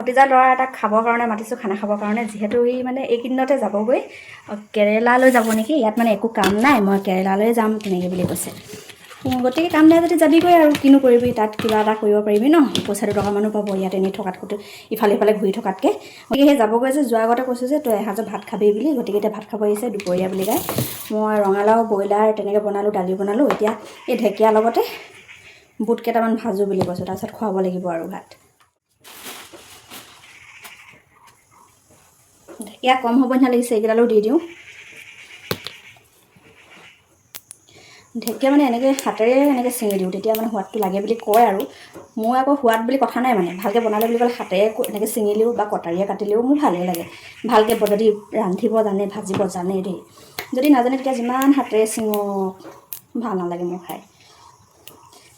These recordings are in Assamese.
ভতিজা ল'ৰা এটাক খাবৰ কাৰণে মাতিছোঁ, খানা খাবৰ কাৰণে। যিহেতু সি মানে এইকেইদিনতে যাবগৈ, কেৰেলালৈ যাব নেকি। ইয়াত মানে একো কাম নাই, মই কেৰেলালৈ যাম তেনেকৈ বুলি কৈছে। গতিকে কাম নাই যদি যাবিগৈ আৰু, কিনো কৰিবি, তাত কিবা এটা কৰিব পাৰিবি ন, পইচা দুটকামানো পাব ইয়াত এনেই থকাতকৈ, ইফালে সিফালে ঘূৰি থকাতকৈ। গতিকে সেই যাবগৈ যে, যোৱাৰ আগতে কৈছোঁ যে তই এসাঁজত ভাত খাবি বুলি। গতিকে এতিয়া ভাত খাব আহিছে দুপৰীয়া বুলি কয়। মই ৰঙালাও ব্ৰইলাৰ তেনেকৈ বনালোঁ, দালি বনালোঁ। এতিয়া এই ঢেকীয়াৰ লগতে বুট কেইটামান ভাজোঁ বুলি কৈছোঁ, তাৰপিছত খুৱাব লাগিব আৰু ভাত। ঢেকীয়া কম হ'ব নিচিনা লাগিছে, এইকেইডালো দি দিওঁ। ঢেকীয়া মানে এনেকৈ হাতেৰে এনেকৈ ছিঙি দিওঁ, তেতিয়া মানে সোৱাদটো লাগে বুলি কয় আৰু। মোৰ আকৌ সোৱাদ বুলি কথা নাই, মানে ভালকৈ বনালে বুলি ক'লে হাতেৰে এনেকৈ ছিঙিলেও বা কটাৰীয়ে কাটিলেও মোৰ ভালেই লাগে। ভালকৈ যদি ৰান্ধিব জানে, ভাজিব জানে দেই। যদি নাজানে তেতিয়া যিমান হাতেৰে ছিঙক ভাল নালাগে মোৰ খাই।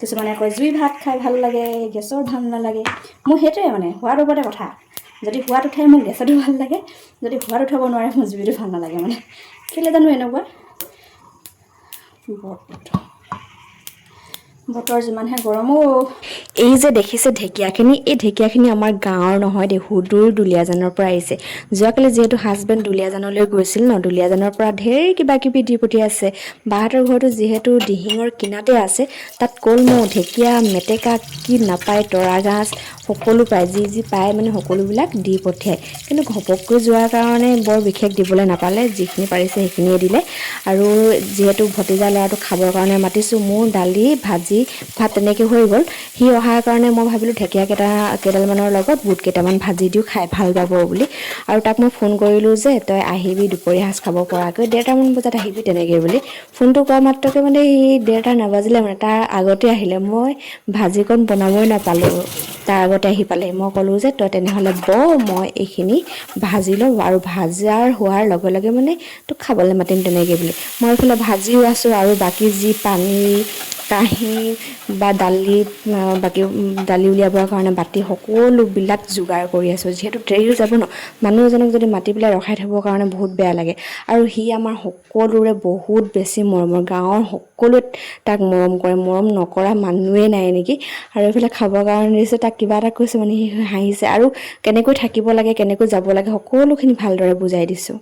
কিছুমানে কয় জুই ভাত খাই ভাল লাগে, গেছৰ ভাল নালাগে। মোৰ সেইটোৱে মানে সোৱাদ ওপৰতে কথা। যদি সোৱাদ উঠাই মোক গেছতো ভাল লাগে, যদি সোৱাদ উঠাব নোৱাৰে মোৰ জুইটো ভাল নালাগে। মানে কেলৈ জানো এনেকুৱা। বতৰ যিমানহে গৰমো। এই যে দেখিছে ঢেকীয়াখিনি, এই ঢেকীয়াখিনি আমাৰ গাঁৱৰ নহয় দেই, সুদূৰ দুলীয়াজানৰ পৰা আহিছে। যোৱাকালি যিহেতু হাজবেণ্ড দুলীয়াজানলৈ গৈছিল ন, দুলীয়াজানৰ পৰা ঢেৰ কিবা কিবি দি পঠিয়াইছে। বাহঁতৰ ঘৰটো যিহেতু দিহিঙৰ কিনাতে আছে, তাত কলমৌ, ঢেকীয়া, মেটেকা, কি নাপায়, তৰা গাছ সকলো পায়। যি যি পায় মানে সকলোবিলাক দি পঠিয়ায়। কিন্তু ঘপককৈ যোৱাৰ কাৰণে বৰ বিশেষ দিবলৈ নাপালে, যিখিনি পাৰিছে সেইখিনিয়ে দিলে। আৰু যিহেতু ভতিজা ল'ৰাটোক খাবৰ কাৰণে মাতিছোঁ, মোৰ দালি ভাজি ভাত তেনেকৈ হৈ গ'ল। সি অহাৰ কাৰণে মই ভাবিলোঁ ঢেকীয়া কেইডালমানৰ লগত বুট কেইটামান ভাজি দিওঁ, খাই ভাল পাব বুলি। আৰু তাক মই ফোন কৰিলোঁ যে তই আহিবি দুপৰীয়া সাঁজ খাব পৰাকৈ, 1:30মান বজাত আহিবি তেনেকৈ বুলি। ফোনটো কৰা মাত্ৰকৈ মানে সি 1:30 নাবাজিলে, মানে তাৰ আগতে আহিলে। মই ভাজিকণ বনাবই নাপালোঁ, তাৰ আগতে আহি পালে। মই ক'লোঁ যে তই তেনেহ'লে মই এইখিনি ভাজি লওঁ, আৰু ভাজাৰ হোৱাৰ লগে লগে মানে তোক খাবলৈ মাতিম তেনেকৈ বুলি। মই এইফালে ভাজিও আছোঁ, আৰু বাকী যি পানী, কাঁহী বা বাকী দালি উলিয়াবৰ কাৰণে বাতি সকলোবিলাক যোগাৰ কৰি আছোঁ। যিহেতু দেৰিও যাব ন, মানুহ এজনক যদি মাতি পেলাই ৰখাই থ'বৰ কাৰণে বহুত বেয়া লাগে। আৰু সি আমাৰ সকলোৰে বহুত বেছি মৰমৰ, গাঁৱৰ সকলোৱে তাক মৰম কৰে, মৰম নকৰা মানুহেই নাই নেকি। আৰু এইফালে খাবৰ কাৰণে দিছোঁ, তাক কিবা এটা কৈছোঁ মানে সি হাঁহিছে। আৰু কেনেকৈ থাকিব লাগে, কেনেকৈ যাব লাগে সকলোখিনি ভালদৰে বুজাই দিছোঁ।